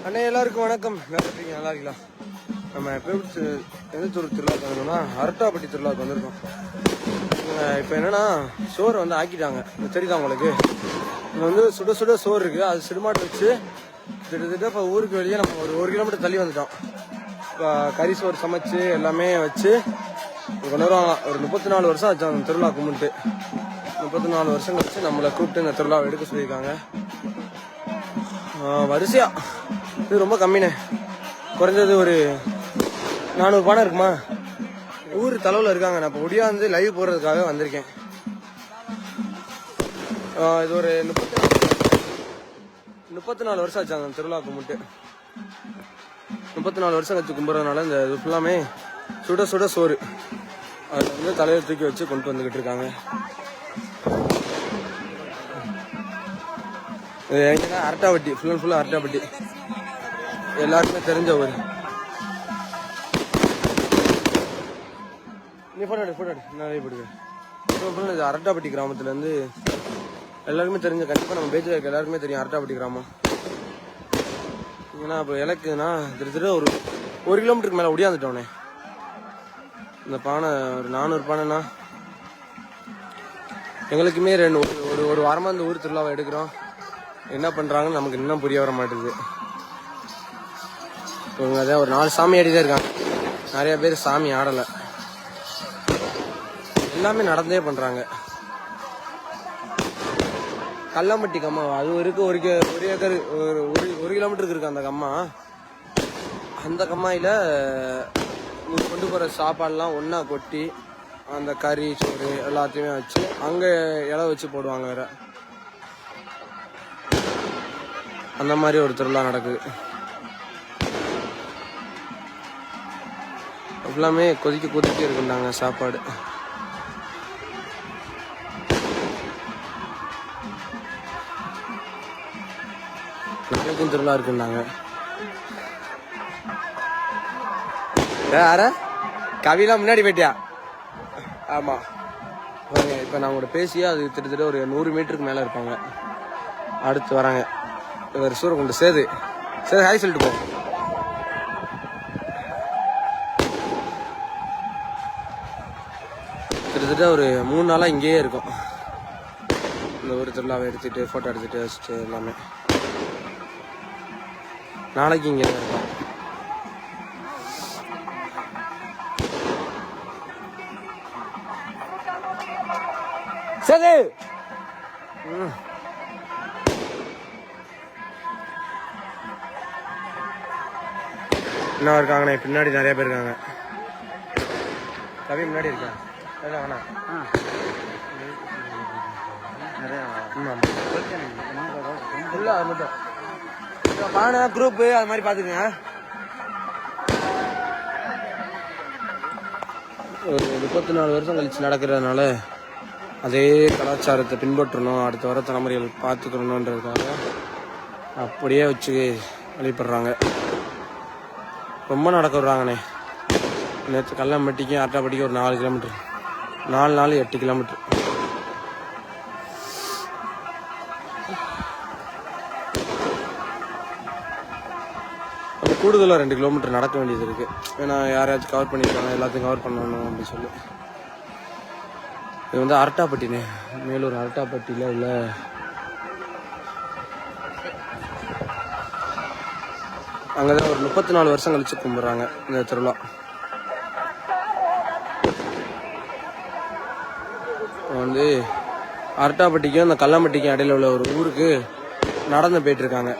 அண்ணே எல்லாருக்கும் வணக்கம். நல்லா இருக்கீங்க? நல்லா இருக்கலாம். நம்ம எப்போ எந்த திருவிழாவுக்கு வந்தோம்னா அரட்டாப்பட்டி திருவிழாவுக்கு வந்திருக்கோம். இப்போ என்னன்னா சோறு வந்து ஆக்கிட்டாங்க. தெரியுதா உங்களுக்கு? இங்கே வந்து சுட சுட சோறு இருக்குது. அது சிறுமாட்டை வச்சு கிட்டத்தட்ட இப்போ ஊருக்கு வெளியே நம்ம ஒரு 1 கிலோமீட்டர் தள்ளி வந்துட்டோம். இப்போ கறி சோறு சமைச்சு எல்லாமே வச்சு கொண்டு வருவாங்க. ஒரு 34 வருஷம் ஆச்சு அந்த திருவிழா கும்பிட்டு. 34 வருஷம் கழிச்சு நம்மளை கூப்பிட்டு இந்த திருவிழாவை எடுக்க சொல்லியிருக்காங்க. வரிசையா இது ரொம்ப கம்மிண்ணே. குறைஞ்சது ஒரு 400 பானை இருக்குமா? ஊர் தலைவில் இருக்காங்க. நான் இப்போ ஒடியாந்து லைவ் போடுறதுக்காக வந்திருக்கேன். இது ஒரு 34 வருஷம் ஆச்சு அந்த திருவிழா கும்பிட்டு. 34 வருஷம் கழிச்சு கும்பிட்றதுனால இந்த இது ஃபுல்லாமே சுட சுட சோறு அதை வந்து தலையில் தூக்கி வச்சு கொண்டு வந்துக்கிட்டு இருக்காங்க. இது எங்கன்னா அரட்டாப்பட்டி, ஃபுல் அண்ட் ஃபுல்லாக அரட்டாப்பட்டி. எல்லாருக்குமே தெரிஞ்ச ஒரு நீ ஃபோட்டோ நிறைய போடுவேன். இது அரட்டாப்பட்டி கிராமத்துலேருந்து எல்லாருக்குமே தெரிஞ்ச, கண்டிப்பாக நம்ம பேஜில் இருக்க எல்லாருக்குமே தெரியும் அரட்டாப்பட்டி கிராமம். ஏன்னா இப்போ இலக்குன்னா கிட்டத்தட்ட ஒரு 1 கிலோமீட்டருக்கு மேலே ஒடியாந்துட்டோன்னே. இந்த பானை ஒரு 400 பானைனா எங்களுக்குமே ஒரு வாரமாக இந்த ஊர் திருவிழாவை எடுக்கிறோம். என்ன பண்ணுறாங்கன்னு நமக்கு இன்னும் புரிய வர மாட்டேங்குது. இவங்க அதான் ஒரு 4 சாமி ஆடிதான் இருக்காங்க. நிறைய பேர் சாமி ஆடலை, எல்லாமே நடந்தே பண்ணுறாங்க. கல்லம்பட்டி கம்மா அது இருக்கு. ஒரு ஏக்கர் ஒரு கிலோமீட்டருக்கு இருக்கு அந்த கம்மா. அந்த கம்மாயில் கொண்டு போகிற சாப்பாடுலாம் ஒன்றா கொட்டி அந்த கறி சோறு எல்லாத்தையுமே வச்சு அங்கே இலை வச்சு போடுவாங்க. வேற அந்த மாதிரி ஒரு திருவிழா நடக்குது. எல்லாமே கொதிக்க இருக்குண்டாங்க சாப்பாடு. திருவிழா இருக்குண்டாங்க. யார கவிலாம் முன்னாடி போயிட்டியா? ஆமா, இப்ப நான் கூட பேசியா அது கிட்டத்தட்ட ஒரு 100 மீட்டருக்கு மேல இருப்பாங்க. அடுத்து வராங்க இவர் சூரக்குண்டு சேது ஹாய் சொல்லிட்டு போ. கிட்டத்தட்ட ஒரு 3 நாளா இங்கேயே இருக்கும். இந்த ஒரு திருவிழாவை எடுத்துட்டு போட்டோ எடுத்துட்டு வச்சுட்டு எல்லாமே நாளைக்கு இங்கே தான் இருக்கும். சரி என்ன இருக்காங்கண்ணே? பின்னாடி நிறைய பேர் இருக்காங்க. கவி முன்னாடி இருக்கேன். பானை குரூப்பு அது மாதிரி பார்த்துக்குங்க. ஒரு 34 வருஷம் கழிச்சு நடக்கிறதுனால அதே கலாச்சாரத்தை பின்பற்றணும், அடுத்த வர தலைமுறைகள் பார்த்துக்கணுன்றதுக்காக அப்படியே வச்சு வழிபடுறாங்க. ரொம்ப நடக்க விடுறாங்கண்ணே. நேற்று கல்லம்பட்டிக்கும் அரட்டாப்பட்டிக்கும் ஒரு 4 கிலோமீட்டர், 4 நாள் 8 கிலோமீட்டர். கூடுதலாக 2 கிலோமீட்டர் நடக்க வேண்டியது இருக்கு. ஏன்னா யாராச்சும் கவர் பண்ணியிருக்காங்க, எல்லாத்தையும் கவர் பண்ணணும் அப்படின்னு சொல்லி. இது வந்து அரட்டாப்பட்டினே, மேலூர் அரட்டாப்பட்டியில் உள்ள அங்கதான் ஒரு 34 வருஷம் கழிச்சு கும்பிடுறாங்க இந்த திருவிழா. வந்து அரட்டாப்பட்டிக்கும் அந்த கல்லம்பட்டிக்கும் இடையில உள்ள ஒரு ஊருக்கு நடந்து போயிட்டு இருக்காங்க.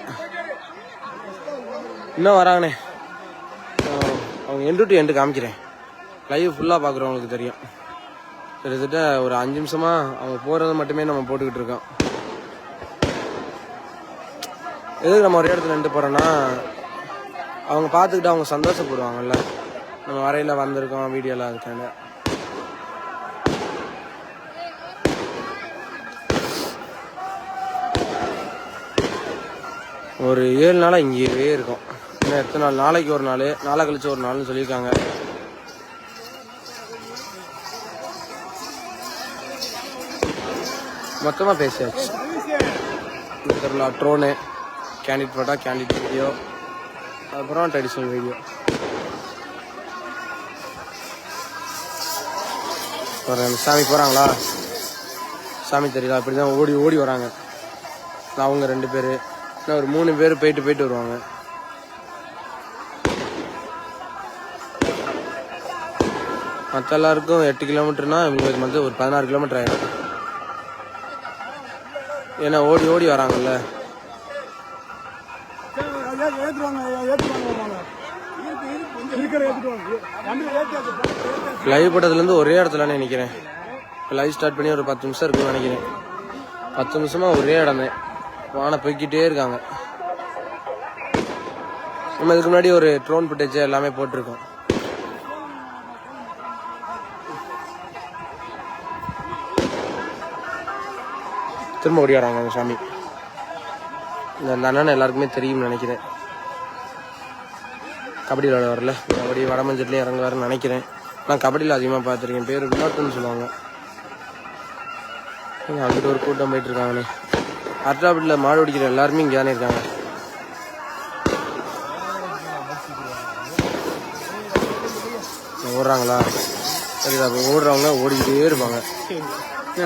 இன்னும் வராங்கண்ணே. அவங்க எண்டு டு எண்டு காமிக்கிறேன். லைவ் ஃபுல்லாக பார்க்குறவங்களுக்கு தெரியும். கிட்டத்தட்ட ஒரு 5 நிமிஷமா அவங்க போகிறது மட்டுமே நம்ம போட்டுக்கிட்டு இருக்கோம். எதுக்கு நம்ம ஒரு இடத்துல நின்று போகிறோன்னா அவங்க பார்த்துக்கிட்டு அவங்க சந்தோஷப்படுவாங்கல்ல, நம்ம வரையில் வந்திருக்கோம் வீடியோலாம் அதுக்கான. ஒரு 7 நாளாக இங்கேயே இருக்கும். இன்னும் எத்தனை நாள்? நாளைக்கு ஒரு நாள், நாளை கழிச்சு ஒரு நாள்னு சொல்லியிருக்காங்க. மொத்தமாக பேசியாச்சு. Drone candid photo, candid video, அப்புறம் ட்ரெடிஷ்னல் வீடியோ. சாமி போகிறாங்களா, சாமி தெரியல, அப்படி தான் ஓடி ஓடி வராங்க. அவங்க 2 பேர், இன்னும் ஒரு 3 பேர் போயிட்டு வருவாங்க. மற்ற எல்லாருக்கும் 8 கிலோமீட்டர்னா இவங்களுக்கு வந்து ஒரு 16 கிலோமீட்டர் ஆகிடும். ஏன்னா ஓடி ஓடி வராங்கல்ல. லைவ் பட்டதுலேருந்து ஒரே இடத்துல நினைக்கிறேன். லைவ் ஸ்டார்ட் பண்ணி ஒரு 10 நிமிஷம் இருக்குன்னு நினைக்கிறேன். 10 நிமிஷமா ஒரே இடம் தான். வானை போய்கிட்டே இருக்காங்க. நம்ம இதுக்கு முன்னாடி ஒரு ட்ரோன் ஃபுட்டேஜ் எல்லாமே போட்டிருக்கோம். திரும்ப ஓடி வராங்க அந்த சாமி. இந்த அண்ணன் எல்லாருக்குமே தெரியும்னு நினைக்கிறேன். கபடி விளையாட வரல, கபடி வடமஞ்சட்லேயும் இறங்குவாருன்னு நினைக்கிறேன். நான் கபடியில் அதிகமாக பார்த்துருக்கேன். பேர் வினோத்துன்னு சொல்லுவாங்க. அங்கிட்ட ஒரு கூட்டம் போயிட்டு இருக்காங்கண்ணே. அர்த்தாபட்டியில் மாடு பிடிக்கிற எல்லாருமே இங்கே தானே இருக்காங்க. ஓடுறாங்களா? சரிதா, ஓடுறவங்க ஓடிக்கிட்டே இருப்பாங்க.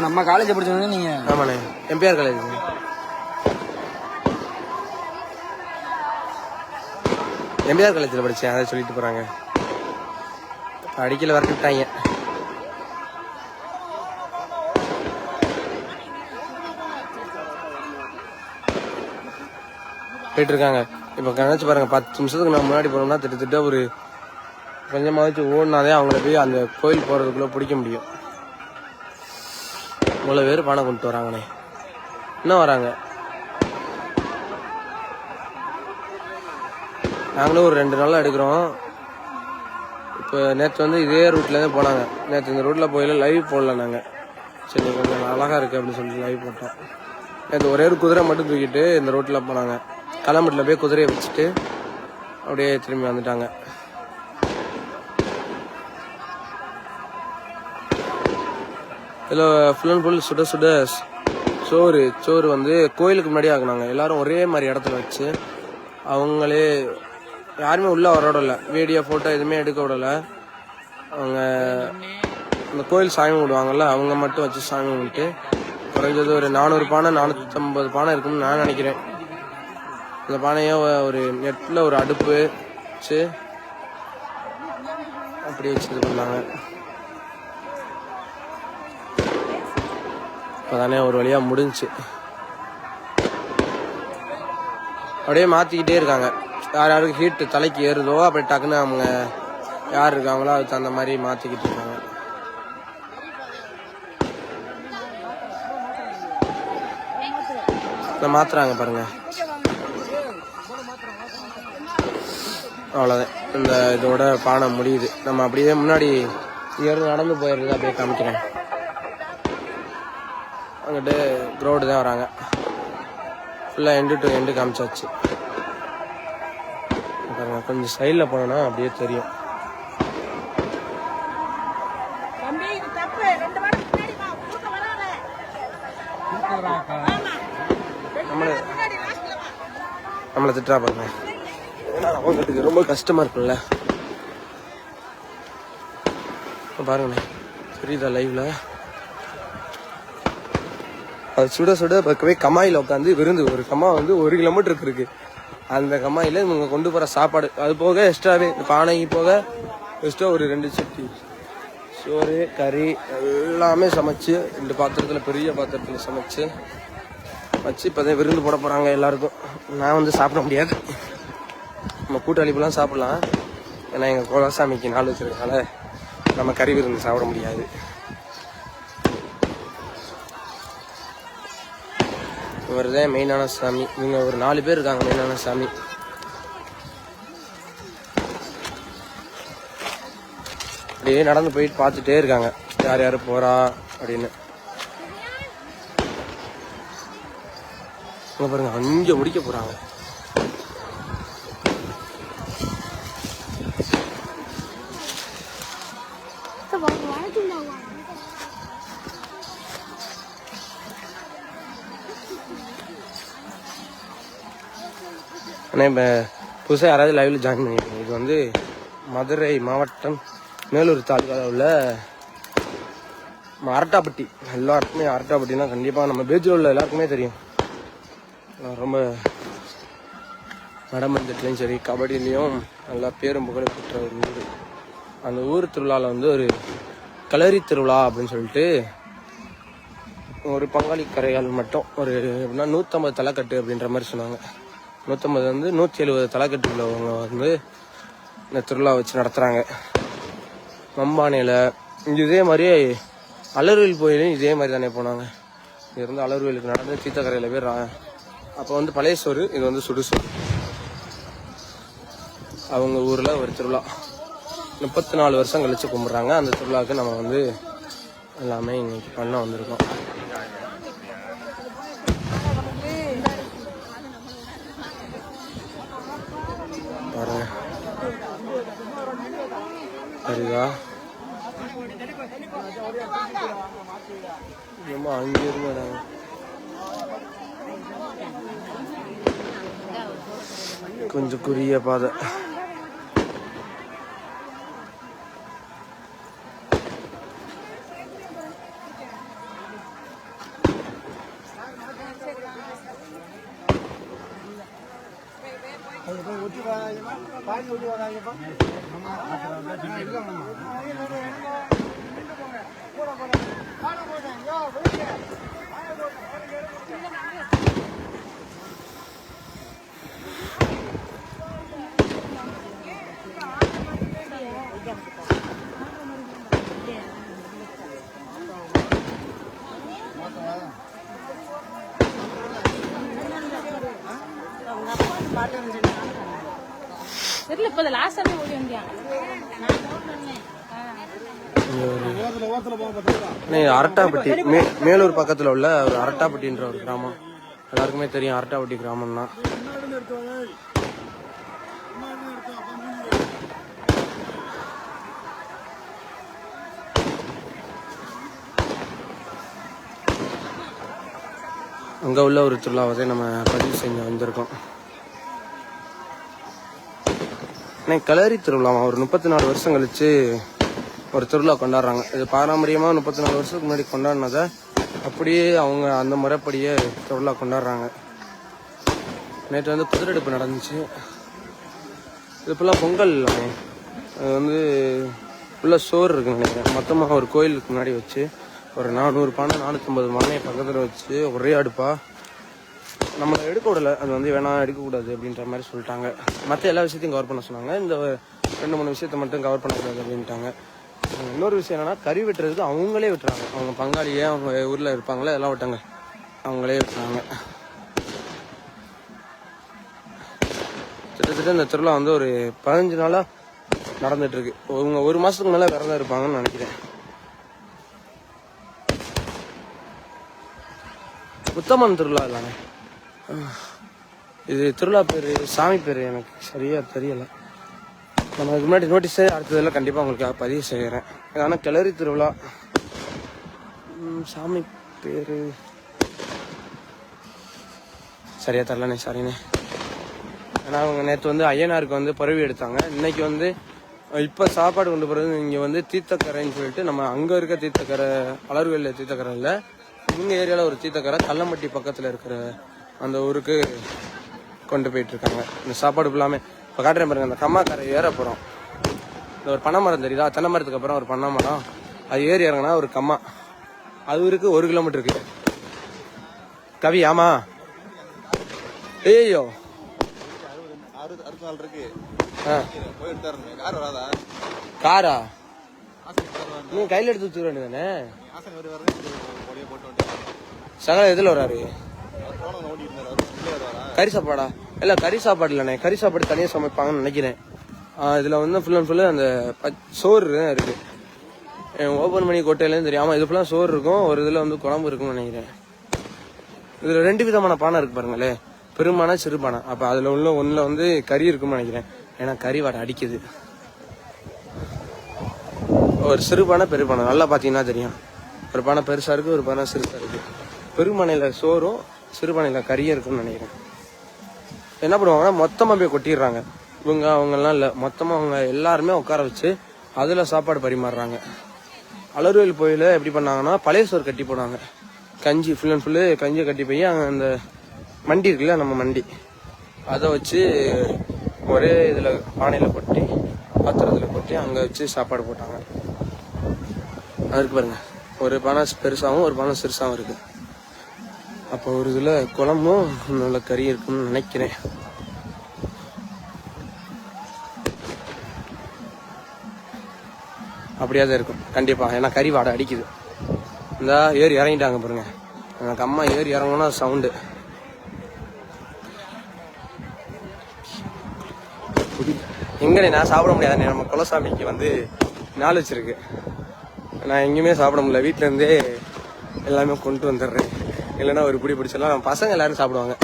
நம்ம காலேஜ் படிச்சவங்க நீங்க? ஆமாண்ணே, எம்பிஆர் காலேஜ். எம்பிஆர் காலேஜில் படித்தேன், அதை சொல்லிட்டு போகிறாங்க. அடிக்கல வரட்டுட்டாங்க. போயிட்டு இருக்காங்க. இப்போ நினச்சி பாருங்க, 10 நிமிஷத்துக்கு நம்ம முன்னாடி போனோம்னா திட்டத்தட்ட ஒரு கொஞ்சமாச்சு ஓடினாதே அவங்கள போய் அந்த கோயில் போகிறதுக்குள்ளே பிடிக்க முடியும். இவ்வளோ பேர் பானை கொண்டு வராங்கண்ணே. இன்னும் வராங்க. நாங்களும் ஒரு 2 நாளாக எடுக்கிறோம். இப்போ நேற்று வந்து இதே ரூட்லேருந்து போனாங்க. நேற்று இந்த ரூட்டில் போயில லைவ் போடல நாங்கள். சரி கொஞ்சம் அழகாக இருக்குது அப்படின்னு சொல்லிட்டு லைவ் போட்டோம். நேற்று ஒரே ஒரு குதிரை மட்டும் தூக்கிட்டு இந்த ரோட்டில் போனாங்க. களம்பட்டில் போய் குதிரையை வச்சுட்டு அப்படியே திரும்பி வந்துட்டாங்க. இதில் ஃபுல் அண்ட் ஃபுல் சுட சுட சோறு வந்து கோயிலுக்கு முன்னாடி ஆக்குனாங்க. எல்லாரும் ஒரே மாதிரி இடத்துல வச்சு அவங்களே யாருமே உள்ளே வர விடல. வீடியோ ஃபோட்டோ எதுவுமே எடுக்க விடலை. அவங்க அந்த கோயில் சாமி கும்பிடுவாங்கல்ல, அவங்க மட்டும் வச்சு சாமி கும்பிட்டு குறைஞ்சது ஒரு 400 பானை 450 பானை இருக்குன்னு நான் நினைக்கிறேன். இந்த பானையை ஒரு நெட்டில் ஒரு அடுப்பு வச்சு அப்படி வச்சு இது பண்ணாங்க. இப்போ தானே ஒரு வழியாக முடிஞ்சு. அப்படியே மாற்றிக்கிட்டே இருக்காங்க. யார் யாருக்கு ஹீட்டு தலைக்கு ஏறுதோ அப்படி டக்குன்னு அவங்க யார் இருக்காங்களோ அதுக்கு தகுந்த மாதிரி மாற்றிக்கிட்டு இருக்காங்க. மாத்துறாங்க பாருங்க. அவ்வளோதான், இந்த இதோட பானை முடியுது. நம்ம அப்படியே முன்னாடி இங்கேருந்து நடந்து போயிடுறது அப்படியே காமிக்கிறேன். அங்கிட்டு க்ரௌடு தான் வராங்க. ஃபுல்லாக எண்டு டு எண்டு காமிச்சாச்சு. பாருங்க, கொஞ்சம் சைடில் போனோன்னா அப்படியே தெரியும். நம்மளை திட்டா பாருங்க. ஏன்னா அவங்களுக்கு ரொம்ப கஷ்டமா இருக்குல்ல. பாருங்கண்ணே, தெரியுதா லைவ்ல? அது சுட சுட பக்கவே கமாயில் உட்காந்து விருந்து. ஒரு கம்மா வந்து 1 கிலோமீட்டருக்கு இருக்கு. அந்த கம்மாயில் இவங்க கொண்டு போகிற சாப்பாடு அது போக எக்ஸ்ட்ராவே பானைக்கு போக எக்ஸ்ட்ரா ஒரு 2 சட்டி சோறு கறி எல்லாமே சமைச்சு 2 பாத்திரத்தில் பெரிய பாத்திரத்தில் சமைச்சு வச்சு இப்போதான் விருந்து போட போகிறாங்க எல்லாருக்கும். நான் வந்து சாப்பிட முடியாது. நம்ம கூட்டாளிப்பெல்லாம் சாப்பிட்லாம். ஏன்னா எங்கள் குலசாமிக்கு நாள் வச்சுருக்கனால நம்ம கறி விருந்து சாப்பிட முடியாது. இவர் தான் மெயினான சாமி. இவங்க ஒரு 4 பேர் இருக்காங்க மெயினான சாமி. அப்படியே நடந்து போயிட்டு பார்த்துட்டே இருக்காங்க யார் யார் போகிறா அப்படின்னு. பாருங்க, அங்கே முடிக்க போகிறாங்க. ஆனால் இப்போ புதுசாக யாராவது லைவில் ஜாயின் பண்ணியிருக்கோம். இது வந்து மதுரை மாவட்டம் மேலூர் தாலுகாவில் உள்ள அரட்டாப்பட்டி. எல்லாருக்குமே அரட்டாப்பட்டினா கண்டிப்பாக நம்ம பேஜூரில் உள்ள எல்லாருக்குமே தெரியும். ரொம்ப நடமஞ்சத்துலேயும் சரி கபடிலையும் நல்லா பேரும் புகழ் பெற்ற ஒரு ஊர். அந்த ஊர் திருவிழாவில் வந்து ஒரு களரி திருவிழா அப்படின்னு சொல்லிட்டு ஒரு பங்காளி கரையால் மட்டும் ஒரு எப்படின்னா 150 தலைக்கட்டு அப்படின்ற மாதிரி சொன்னாங்க. 150 வந்து 170 தலைக்கட்டு உள்ளவங்க வந்து இந்த திருவிழா வச்சு நடத்துகிறாங்க. மம்பானையில் இதே மாதிரி அலர்வேல் கோயிலையும் இதே மாதிரி தானே போனாங்க. இது வந்து அலர்வேலுக்கு நடந்து தீர்த்தக்கரையில் பேர் அப்போ வந்து பழைய சோறு, இது வந்து சுடுசோறு. அவங்க ஊரில் ஒரு திருவிழா 34 வருஷம் கழிச்சு கும்பிட்றாங்க. அந்த திருவிழாவுக்கு நம்ம வந்து எல்லாமே இன்னைக்கு பண்ண வந்திருக்கோம். பாருங்க சரிதா ரொம்ப அங்கிருந்து வராங்க. கொஞ்சம் குறுகிய பாதை. அரட்டாப்பட்டி மேலூர் பக்கத்துல உள்ள ஒரு அரட்டாப்பட்டின்ற ஒரு கிராமம். எல்லாருக்குமே தெரியும் அரட்டாப்பட்டி கிராமம்னா. அங்க உள்ள ஒரு திருவிழாவை நம்ம பதிவு செஞ்சு வந்திருக்கோம். களரி திருவிழா ஒரு 34 வருஷம் கழிச்சு ஒரு திருவிழா கொண்டாடுறாங்க. இது பாரம்பரியமாக 34 வருஷத்துக்கு முன்னாடி கொண்டாடினதை அப்படியே அவங்க அந்த முறைப்படியே திருவிழா கொண்டாடுறாங்க. நேற்று வந்து குதிரெடுப்பு நடந்துச்சு. இது ஃபுல்லாக பொங்கல் எல்லாமே. அது வந்து ஃபுல்லாக சோறு இருக்குன்னு நினைக்கிறேன். மொத்தமாக ஒரு கோயிலுக்கு முன்னாடி வச்சு ஒரு 400 பானை 450 பானையை பக்கத்தில் வச்சு ஒரே அடுப்பாக நம்மளை எடுக்க விடலை. அது வந்து வேணாம் எடுக்கக்கூடாது அப்படின்ற மாதிரி சொல்லிட்டாங்க. மற்ற எல்லா விஷயத்தையும் கவர் பண்ண சொன்னாங்க. இந்த 2-3 விஷயத்த மட்டும் கவர் பண்ணக்கூடாது அப்படின்ட்டாங்க. இன்னொரு விஷயம் என்னன்னா கறி வெட்டுறதுக்கு அவங்களே வெட்டுறாங்க. அவங்க பங்காளியே அவங்க ஊரில் இருப்பாங்களே எல்லாம் விட்டாங்க, அவங்களே வெட்டுறாங்க. கிட்டத்தட்ட இந்த திருவிழா வந்து ஒரு 15 நாளாக நடந்துட்டு இருக்கு. அவங்க 1 மாசத்துக்கு மேலே விரதம் இருப்பாங்கன்னு நினைக்கிறேன். உத்தமன் திருவிழா இல்லாமே இது திருவிழா பேர், சாமி பேர் எனக்கு சரியா தெரியல. நம்ம அதுக்கு முன்னாடி நோட்டீஸே அடுத்ததில் கண்டிப்பாக உங்களுக்கு பதிவு செய்கிறேன். ஆனால் கிளறி திருவிழா சாமி பேர் சரியா தரலண்ணே, சாரிண்ணே. ஏன்னா அவங்க நேற்று வந்து ஐயனாருக்கு வந்து பரவி எடுத்தாங்க. இன்னைக்கு வந்து இப்போ சாப்பாடு கொண்டு போகிறது இங்கே வந்து தீர்த்தக்கரைன்னு சொல்லிட்டு நம்ம அங்கே இருக்க தீர்த்தக்கரை அலர்வேலில் தீர்த்தக்கரை இல்லை, இவங்க ஏரியாவில் ஒரு தீர்த்தக்கரை கல்லம்பட்டி பக்கத்தில் இருக்கிற அந்த ஊருக்கு கொண்டு போயிட்டு இருக்காங்க. இந்த சாப்பாடு ஃபுல்லாமே இப்போ காட்டுறேன் பாருங்க. அந்த கம்மாக்கரை ஏற போகிறோம். இந்த ஒரு பனை மரம் தெரியுதா, தென்னை மரத்துக்கு அப்புறம் ஒரு பனை மரம், அது ஏறி இறங்கினா ஒரு கம்மா, அது இருக்கு 1 கிலோமீட்டர் இருக்கு. கவி ஆமா ஏய்யோ காரா நீ கையில் எடுத்து வச்சுக்க வேண்டியதானே. சகல எதுல வராரு? கறி சாப்பாடா? இல்ல கறி சாப்பாடு இல்லண்ணே, கறி சாப்பாடு தனியாக சமைப்பாங்கன்னு நினைக்கிறேன். இதுல வந்து ஃபுல் அண்ட் ஃபுல்லு அந்த சோறு தான் இருக்கு. ஓபன் பண்ணி கொட்டையிலேருந்து தெரியும். ஆமா இது ஃபுல்லாக சோறு இருக்கும், ஒரு இதுல வந்து குழம்பு இருக்கும்னு நினைக்கிறேன். இதுல 2 விதமான பானை இருக்கு பாருங்களே, பெரும்பானை சிறுபானை. அப்ப அதுல உள்ள ஒண்ணுல வந்து கறி இருக்கும்னு நினைக்கிறேன். ஏன்னா கறி வாடை அடிக்குது. ஒரு சிறுபானை பெருபானை நல்லா பாத்தீங்கன்னா தெரியும். ஒரு பானை பெருசா இருக்கு, ஒரு பானை சிறுசா இருக்கு. பெருமனையில சோறும் சிறுபானையில கறியும் இருக்குன்னு நினைக்கிறேன். என்ன பண்ணுவாங்கன்னா மொத்தமாக போய் கொட்டிடுறாங்க. அவங்கெல்லாம் இல்லை, மொத்தமாக அவங்க எல்லாருமே உட்கார வச்சு அதில் சாப்பாடு பரிமாறுறாங்க. அலர்வேல் கோயிலில் எப்படி பண்ணாங்கன்னா பழைய சோறு கட்டி போனாங்க. கஞ்சி ஃபுல் அண்ட் ஃபுல்லு கஞ்சியை கட்டி போய் அங்கே அந்த மண்டி இருக்குல்ல, நம்ம மண்டி, அதை வச்சு ஒரே இதில் பானையில் கொட்டி பாத்திரத்தில் கொட்டி அங்கே வச்சு சாப்பாடு போட்டாங்க. அதுக்கு பாருங்க, ஒரு பானை பெருசாகவும் ஒரு பானை சிறுசாகவும் இருக்குது. அப்போ ஒரு இதில் குழம்பும் நல்ல கறி இருக்குன்னு நினைக்கிறேன். அப்படியே தான் இருக்கும் கண்டிப்பாக, ஏன்னா கறி வாடை அடிக்குது. இந்த ஏறி இறங்கிட்டாங்க பாருங்க, எனக்கு அம்மா ஏறி இறங்கணும்னா சவுண்டு. எங்கனே நான் சாப்பிட முடியாதுண்ணே, நம்ம குலசாமிக்கு வந்து நாள் வச்சிருக்கு. நான் எங்கேயுமே சாப்பிட முடியல, வீட்டிலேருந்தே எல்லாமே கொண்டு வந்துடுறேன். இல்லைன்னா ஒரு பிடி பிடிச்சலாம் நம்ம பசங்க எல்லாரும் சாப்பிடுவாங்க.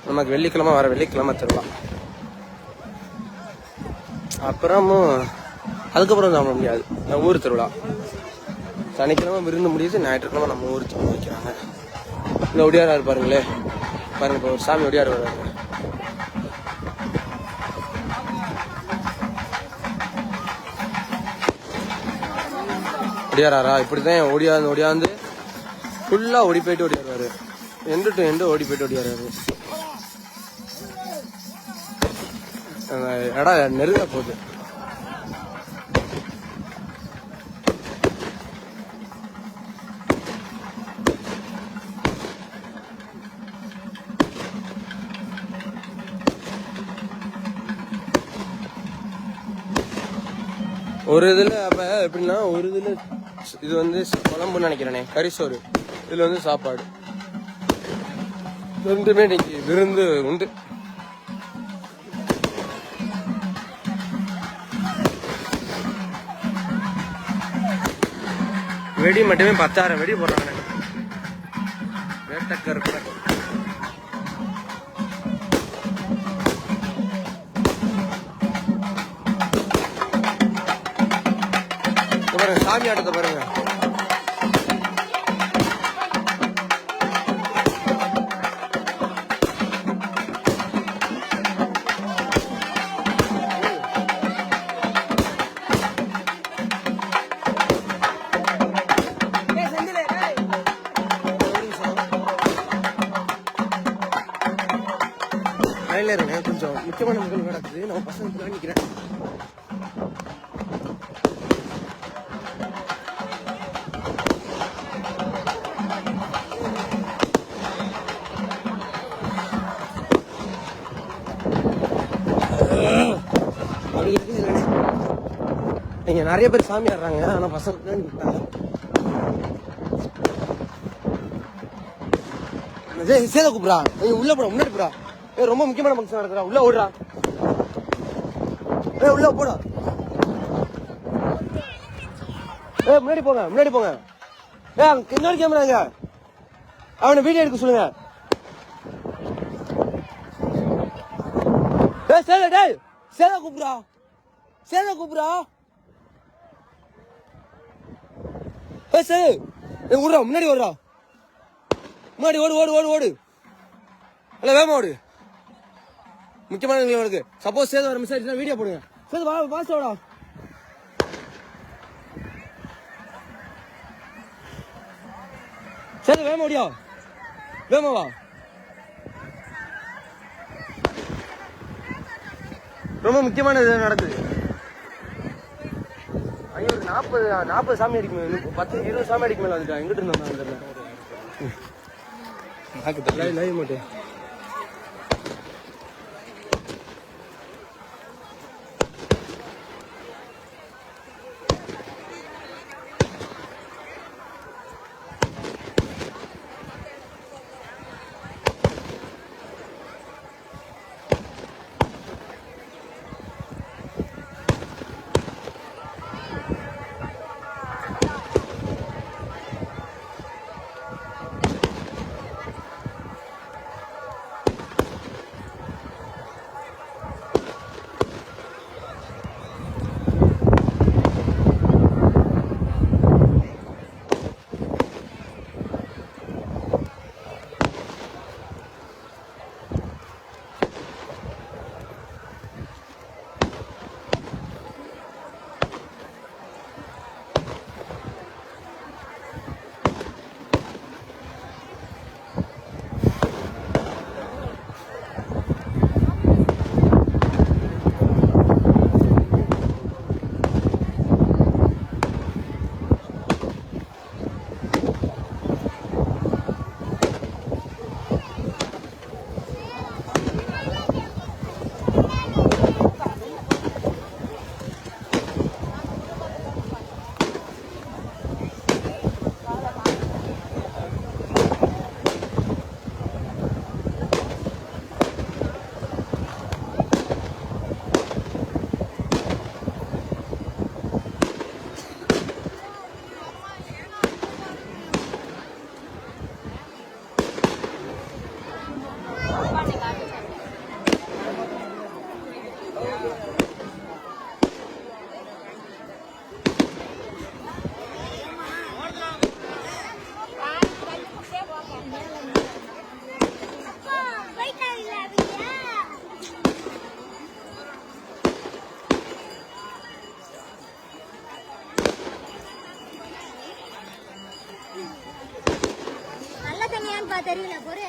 நமக்கு வெள்ளிக்கிழமை வர வெள்ளிக்கிழமை திருவிழா, அப்புறமும் அதுக்கப்புறம் சாப்பிட முடியாது. நம்ம ஊர் திருவிழா சனிக்கிழமை விருந்து முடியுது, ஞாயிற்றுக்கிழமை நம்ம ஊர் திருவிழா வைக்கிறாங்க. இந்த ஒடியார் பாருங்களே, பாருங்க, இப்போ ஒரு சாமி ஒடியார் வர்றாரு. ஒடியாரா இப்படிதான் ஒடியாந்து ஃபுல்லா ஓடி போயிட்டு ஓடியாரு, எண்டு டு எண்டு ஓடி போயிட்டு ஓடியாரு. இடம் நெருங்க போகுது. ஒரு இதில் அப்போ எப்படின்னா, ஒரு இதில் இது வந்து குழம்புன்னு நினைக்கிறேனே, கறிசோறு, இதில் வந்து சாப்பாடு, ரெண்டுமே இன்னைக்கு விருந்து உண்டு. வெடி மட்டுமே 10,000 வெடி போடுறாங்க. வேட்டக்கருப்பை பாருங்க, சாமி ஆட்டத்தை பாருங்க. கொஞ்சம் முக்கியமான நிகழ்வு நடக்குது, நம்ம பசங்க நினைக்கிறேன். இங்க நிறைய பேர் சாமி ஆடுறாங்க, ஆனா பசங்க சேத கூப்பிடா, உள்ள போடா, முன்னாடி போடா. ரொம்ப முக்கியமான ஃபங்க்ஷன் நடக்குறா, உள்ள ஓடுறா, உள்ள போடா. முன்னாடி போங்க, முன்னாடி போங்க. இன்னொரு கேமராங்க, அவனை வீடியோ எடுக்க சொல்லுங்க. சேத கூப்பிடா, சேத கூப்பிடா. ஓடுறா, முன்னாடி ஓடுறா, முன்னாடி ஓடு ஓடு ஓடு ஓடு, இல்ல வேகமா ஓடு. முக்கியமான இருக்கு. சப்போஸ் சேது வர மிஸ் ஆயிடுச்சுன்னா வீடியோ போடுங்க. சேது வா, வாசோடா. சேது வேகமா ஓடியா, வேகமா வா. ரொம்ப முக்கியமான இது நடக்குது. ஐயோ, 40 சாமி அடிக்குமே, 10-20 சாமி அடிக்க மேல வந்துட்டா. எங்கிட்டு இருந்தாங்க லைவ் மட்டும். தெரியல பொறு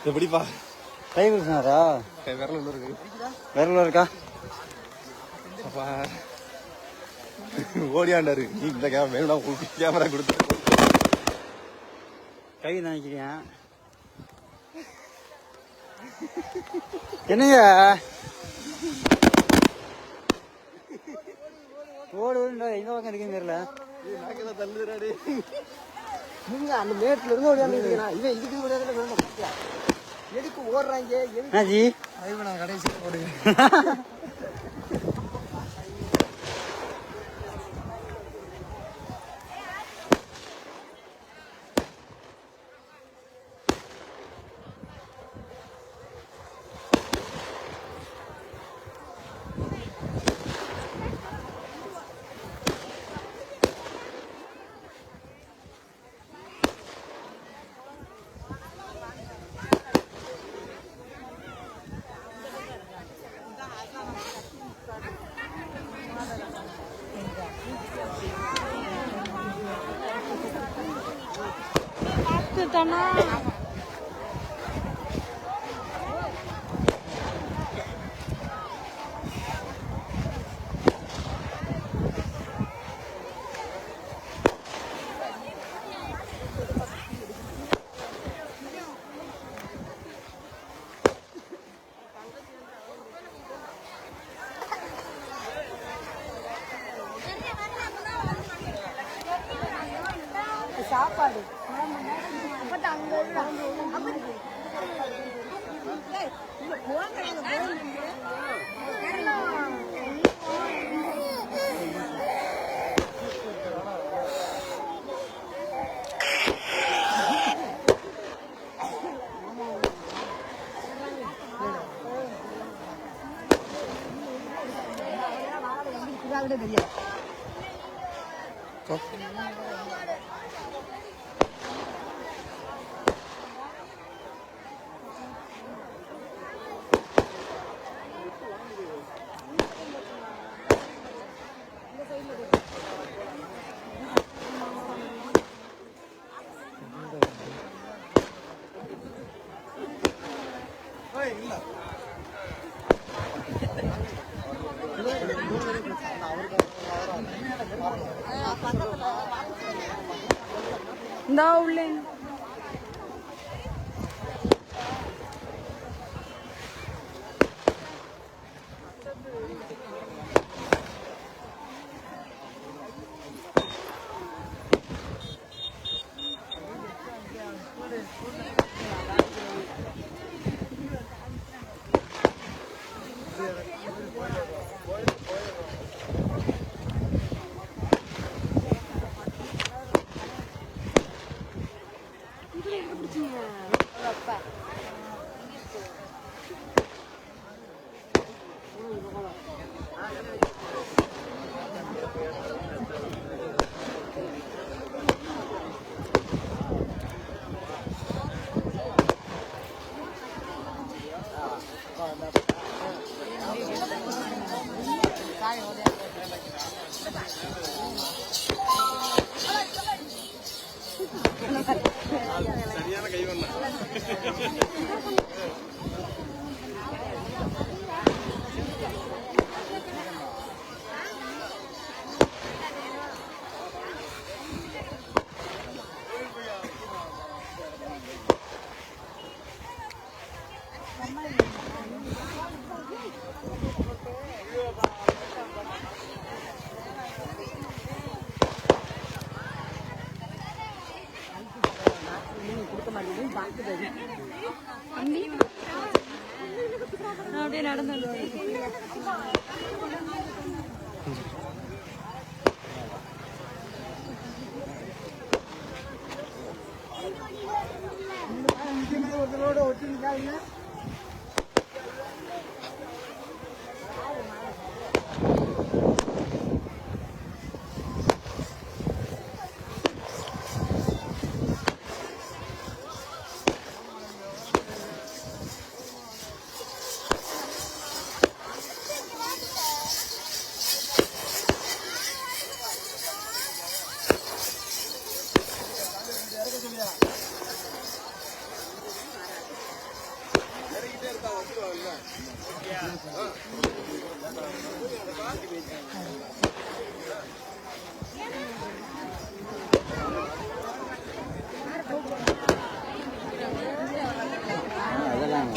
எப்படிப்பா கை கொடுத்தாரா? விரல் உள்ள இருக்கு. விரல இருக்கா? அப்பா ஓடியாண்டாரு. நீ இந்த கேமரா கேமரா கொடுத்து கை நினைக்கிறேன். என்னங்க ஓடு எங்க பக்கம் இருக்குன்னு தெரியல. தள்ளுறாரு. நீங்க அந்த மேட்ல இருந்து ஓடியாந்து இவன் இதுக்கு ஓடியாந்து எதுக்கு ஓடுறாங்க? என்னாச்சு? நான் கடைசி ஓடுங்க. தானா சாப்பாடு தெரியல இல்ல இந்தா உள்ளே அப்படியே நடந்து ஒருத்தரோட ஒட்டிருக்காங்க. அதெல்லாம்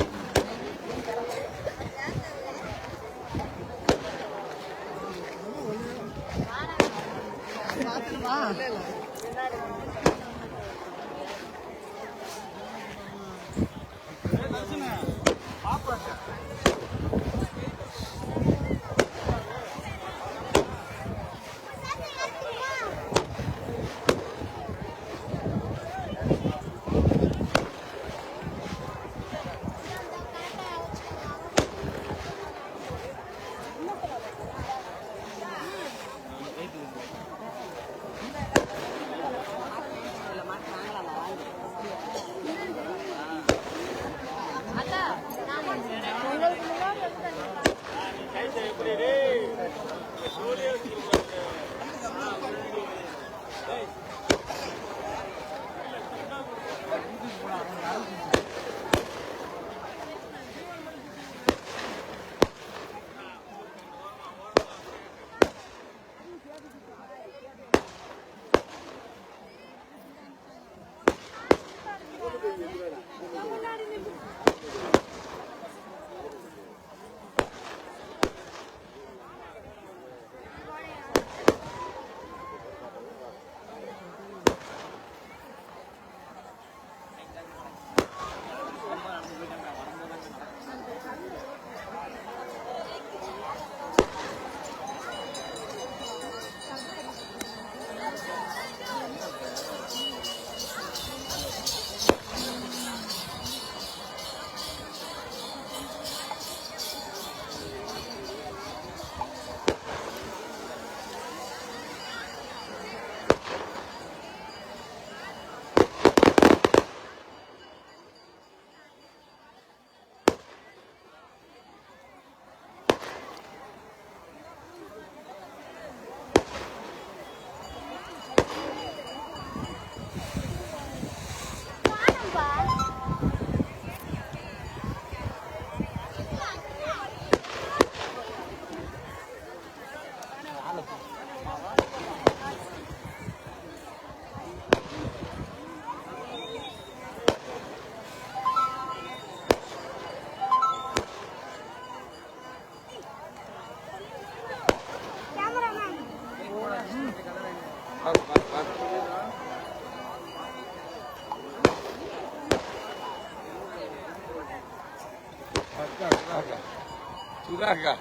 என்னக்கா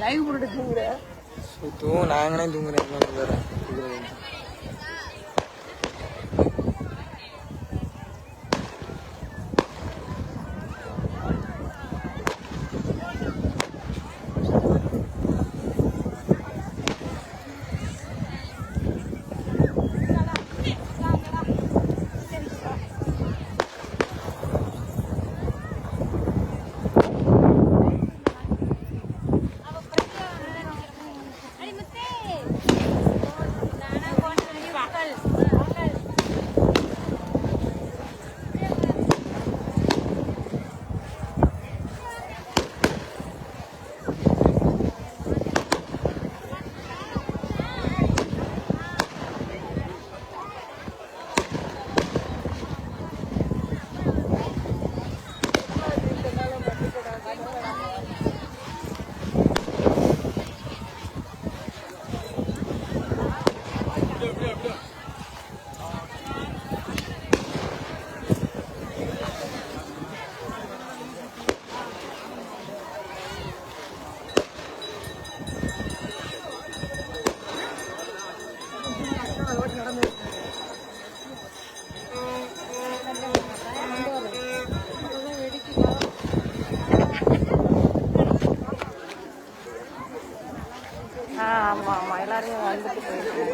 லைவ் போட்டு தூங்குற தூங்க நாங்களே தூங்குறேன் வேற ஆமா ஆமா எல்லாரும் வந்துட்டு போயிருக்காங்க.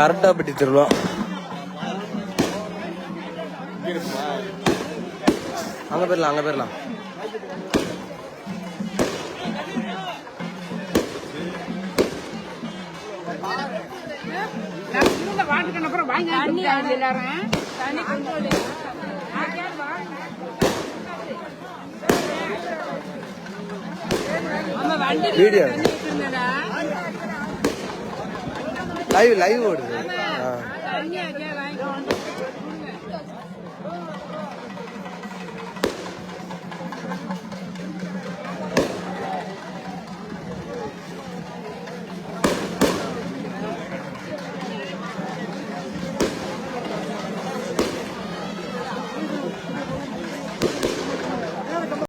அரட்டாப்பட்டி திருவிழா. அங்க போயிடலாம், அங்க போயிடலாம். வீடியோ லைவ் ஓடுது.